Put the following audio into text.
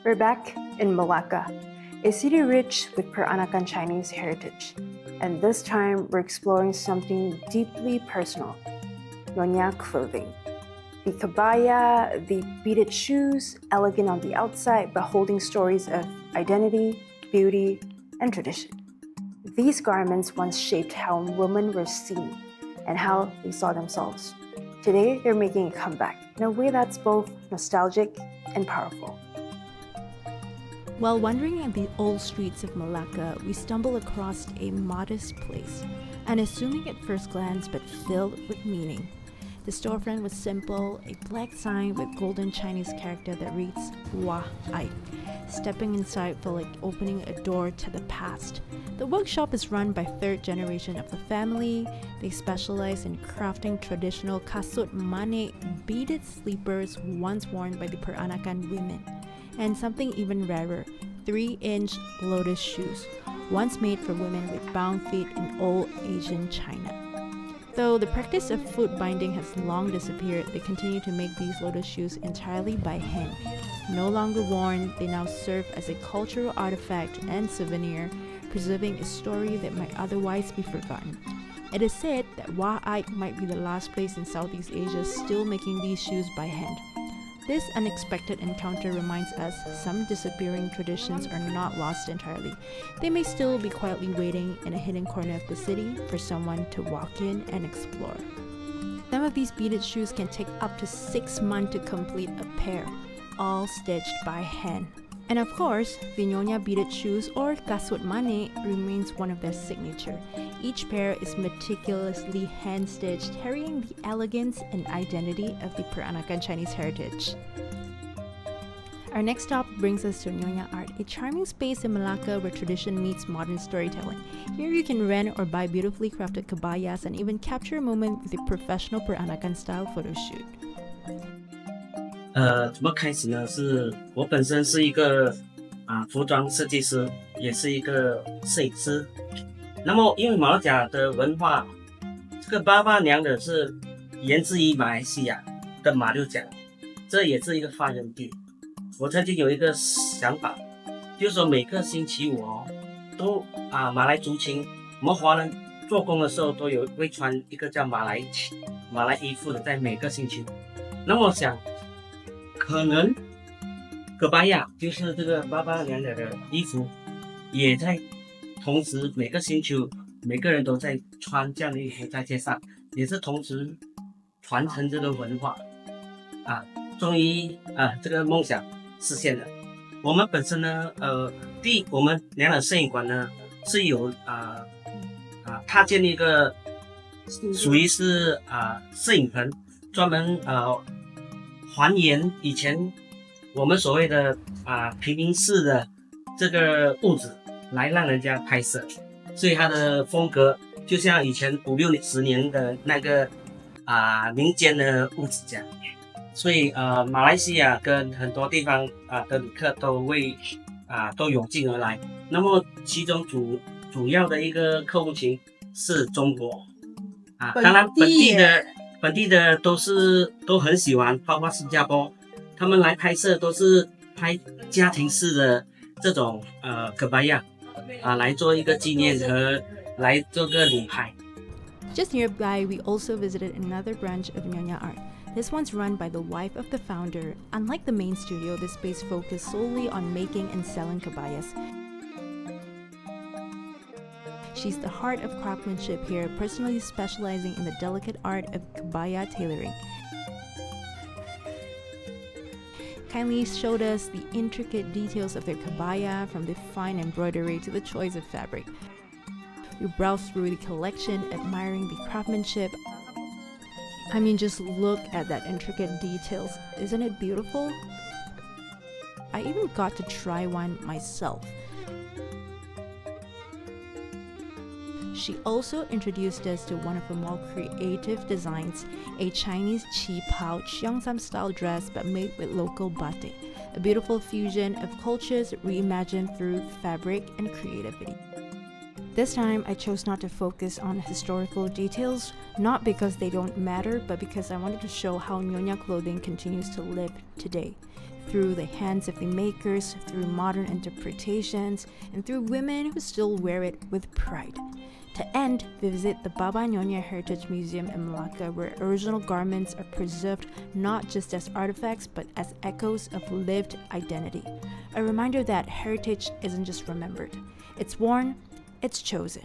We're back in Malacca, a city rich with Peranakan Chinese heritage. And this time, we're exploring something deeply personal, Nyonya clothing. The kebaya, the beaded shoes, elegant on the outside, but holding stories of identity, beauty, and tradition. These garments once shaped how women were seen and how they saw themselves. Today, they're making a comeback in a way that's both nostalgic and powerful. While wandering in the old streets of Malacca, we stumble across a modest place, unassuming at first glance but filled with meaning. The storefront was simple, a black sign with golden Chinese character that reads Wah Aik. Stepping inside felt like opening a door to the past. The workshop is run by third generation of the family. They specialize in crafting traditional Kasut Manik beaded sleepers once worn by the Peranakan women. And something even rarer, 3-inch lotus shoes, once made for women with bound feet in old Asian China. Though the practice of foot binding has long disappeared, they continue to make these lotus shoes entirely by hand. No longer worn, they now serve as a cultural artifact and souvenir, preserving a story that might otherwise be forgotten. It is said that Wah Aik might be the last place in Southeast Asia still making these shoes by hand. This unexpected encounter reminds us some disappearing traditions are not lost entirely. They may still be quietly waiting in a hidden corner of the city for someone to walk in and explore. Some of these beaded shoes can take up to 6 months to complete a pair, all stitched by hand. And of course, the Nyonya beaded shoes or Kasut Manik remains one of their signature. Each pair is meticulously hand-stitched, carrying the elegance and identity of the Peranakan Chinese heritage. Our next stop brings us to Nyonya Art, a charming space in Malacca where tradition meets modern storytelling. Here you can rent or buy beautifully crafted kebayas and even capture a moment with a professional Peranakan style photo shoot. 怎么开始呢？是我本身是一个服装设计师，也是一个摄影师。那么因为马六甲的文化，这个巴巴娘的是源自于马来西亚的马六甲，这也是一个发源地。我曾经有一个想法，就是说每个星期五都马来族群，我们华人做工的时候都会穿一个叫马来衣服的，在每个星期五。那么我想。可能Kebaya就是这个巴巴娘的衣服，也在同时每个星期每个人都在穿这样的衣服在街上，也是同时传承这个文化终于这个梦想实现了。我们本身呢我们娘的摄影馆呢是有搭建一个属于是摄影棚，专门还原以前我们所谓的平民式的这个屋子来让人家拍摄，所以它的风格就像以前50-60年的那个民间的屋子这样。所以马来西亚跟很多地方的旅客都涌进而来。那么其中主要的一个客户群是中国当然本地的都很喜欢，包括新加坡，他们来拍摄都是拍家庭式的这种Kebaya来做一个纪念和来做个旅拍。Just nearby, we also visited another branch of Nyonya Art. This one's run by the wife of the founder. Unlike the main studio, this space focused solely on making and selling kebayas. She's the heart of craftsmanship here, personally specializing in the delicate art of kebaya tailoring. Kindly showed us the intricate details of their kebaya, from the fine embroidery to the choice of fabric. We browsed through the collection, admiring the craftsmanship. I mean, just look at that intricate details. Isn't it beautiful? I even got to try one myself. She also introduced us to one of her more creative designs, a Chinese qi pouch Yeongsam style dress but made with local batik, a beautiful fusion of cultures reimagined through fabric and creativity. This time, I chose not to focus on historical details, not because they don't matter, but because I wanted to show how Nyonya clothing continues to live today, through the hands of the makers, through modern interpretations, and through women who still wear it with pride. To end, visit the Baba Nyonya Heritage Museum in Melaka, where original garments are preserved not just as artifacts but as echoes of lived identity. A reminder that heritage isn't just remembered, it's worn, it's chosen.